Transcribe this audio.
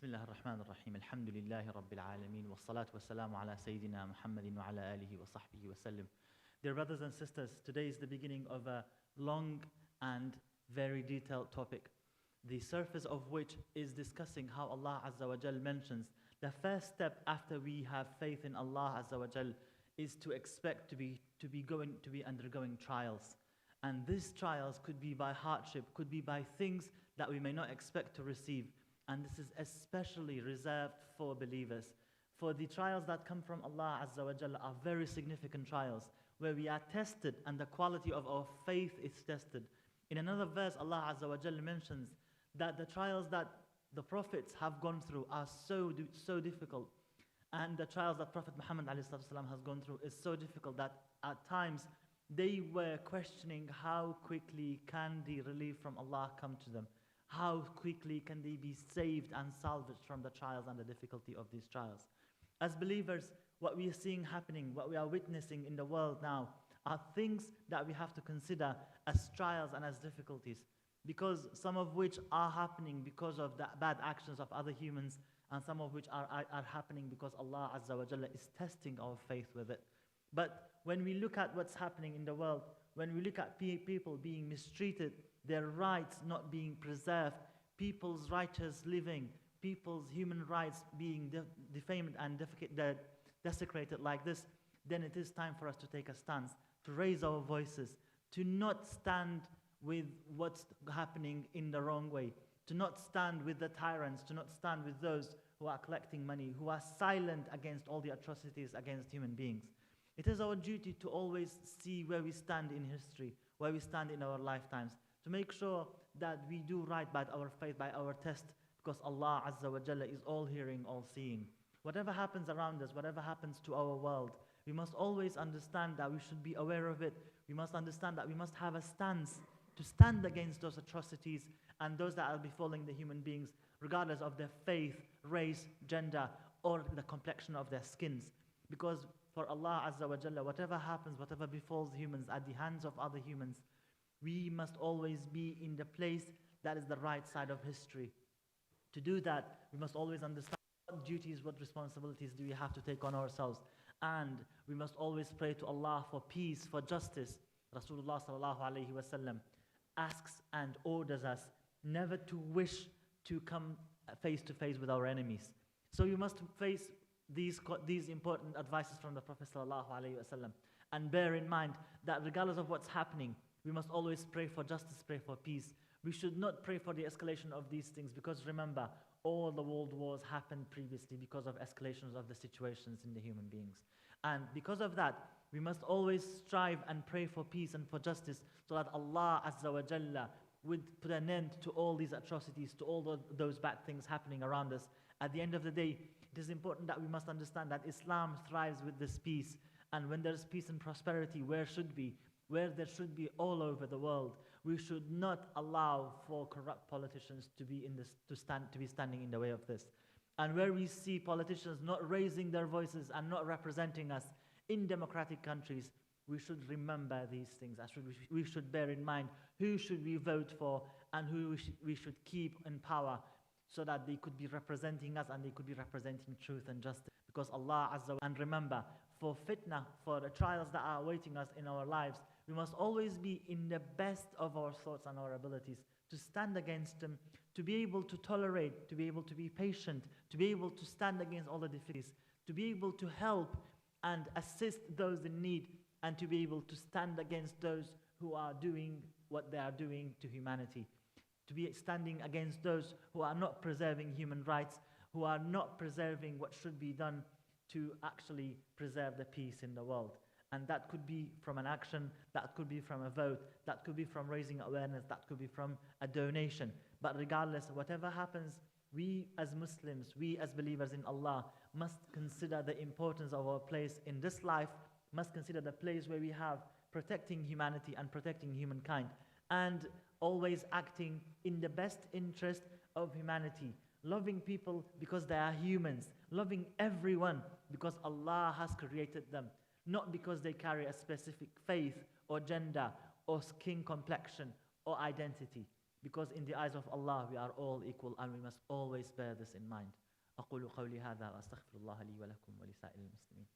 بسم الله الرحمن الرحيم الحمد لله رب العالمين والصلاة والسلام على سيدنا محمد وعلى آله وصحبه وسلم. Dear brothers and sisters, today is the beginning of a long and very detailed topic, the surface of which is discussing how Allah Azza wa Jal mentions the first step after we have faith in Allah Azza wa Jal is to expect to be undergoing trials. And these trials could be by hardship, could be by things that we may not expect to receive. And this is especially reserved for believers. For the trials that come from Allah Azza wa Jalla are very significant trials, where we are tested and the quality of our faith is tested. In another verse, Allah Azza wa Jalla mentions that the trials that the prophets have gone through are so difficult. And the trials that Prophet Muhammad ﷺ has gone through is so difficult that at times they were questioning how quickly can the relief from Allah come to them. How quickly can they be saved and salvaged from the trials and the difficulty of these trials? As believers, what we are seeing happening, what we are witnessing in the world now, are things that we have to consider as trials and as difficulties, because some of which are happening because of the bad actions of other humans, and some of which are happening because Allah Azza wa Jalla is testing our faith with it. But when we look at what's happening in the world, when we look at people being mistreated, their rights not being preserved, people's righteous living, people's human rights being defamed and desecrated like this, then it is time for us to take a stance, to raise our voices, to not stand with what's happening in the wrong way, to not stand with the tyrants, to not stand with those who are collecting money, who are silent against all the atrocities against human beings. It is our duty to always see where we stand in history, where we stand in our lifetimes, to make sure that we do right by our faith, by our test, because Allah Azza wa Jalla is all hearing, all seeing. Whatever happens around us, whatever happens to our world, we must always understand that we should be aware of it. We must understand that we must have a stance to stand against those atrocities and those that are befalling the human beings, regardless of their faith, race, gender, or the complexion of their skins. Because for Allah Azza wa Jalla, whatever happens, whatever befalls humans at the hands of other humans, we must always be in the place that is the right side of history. To do that, we must always understand what duties, what responsibilities do we have to take on ourselves. And we must always pray to Allah for peace, for justice. Rasulullah sallallahu alayhi wa sallam asks and orders us never to wish to come face to face with our enemies. So you must face these important advices from the Prophet sallallahu alayhi wa sallam, and bear in mind that regardless of what's happening, we must always pray for justice, pray for peace. We should not pray for the escalation of these things, because remember, all the world wars happened previously because of escalations of the situations in the human beings. And because of that, we must always strive and pray for peace and for justice, so that Allah Azza wa Jalla would put an end to all these atrocities, to all those bad things happening around us. At the end of the day, it is important that we must understand that Islam thrives with this peace. And when there is peace and prosperity, where there should be all over the world, we should not allow for corrupt politicians to be standing in the way of this. And where we see politicians not raising their voices and not representing us in democratic countries, we should remember these things. We should bear in mind who should we vote for and who we should keep in power, so that they could be representing us and they could be representing truth and justice. Because Allah Azza wa Jalla, and remember, for fitnah, for the trials that are awaiting us in our lives, we must always be in the best of our thoughts and our abilities to stand against them, to be able to tolerate, to be able to be patient, to be able to stand against all the difficulties, to be able to help and assist those in need, and to be able to stand against those who are doing what they are doing to humanity, to be standing against those who are not preserving human rights, who are not preserving what should be done to actually preserve the peace in the world. And that could be from an action, that could be from a vote, that could be from raising awareness, that could be from a donation. But regardless, whatever happens, we as Muslims, we as believers in Allah, must consider the importance of our place in this life, must consider the place where we have protecting humanity and protecting humankind, and always acting in the best interest of humanity, loving people because they are humans, loving everyone because Allah has created them, not because they carry a specific faith or gender or skin complexion or identity. Because in the eyes of Allah, we are all equal and we must always bear this in mind. أقول قولي هذا وأستغفر الله لي ولكم ولسائر المسلمين.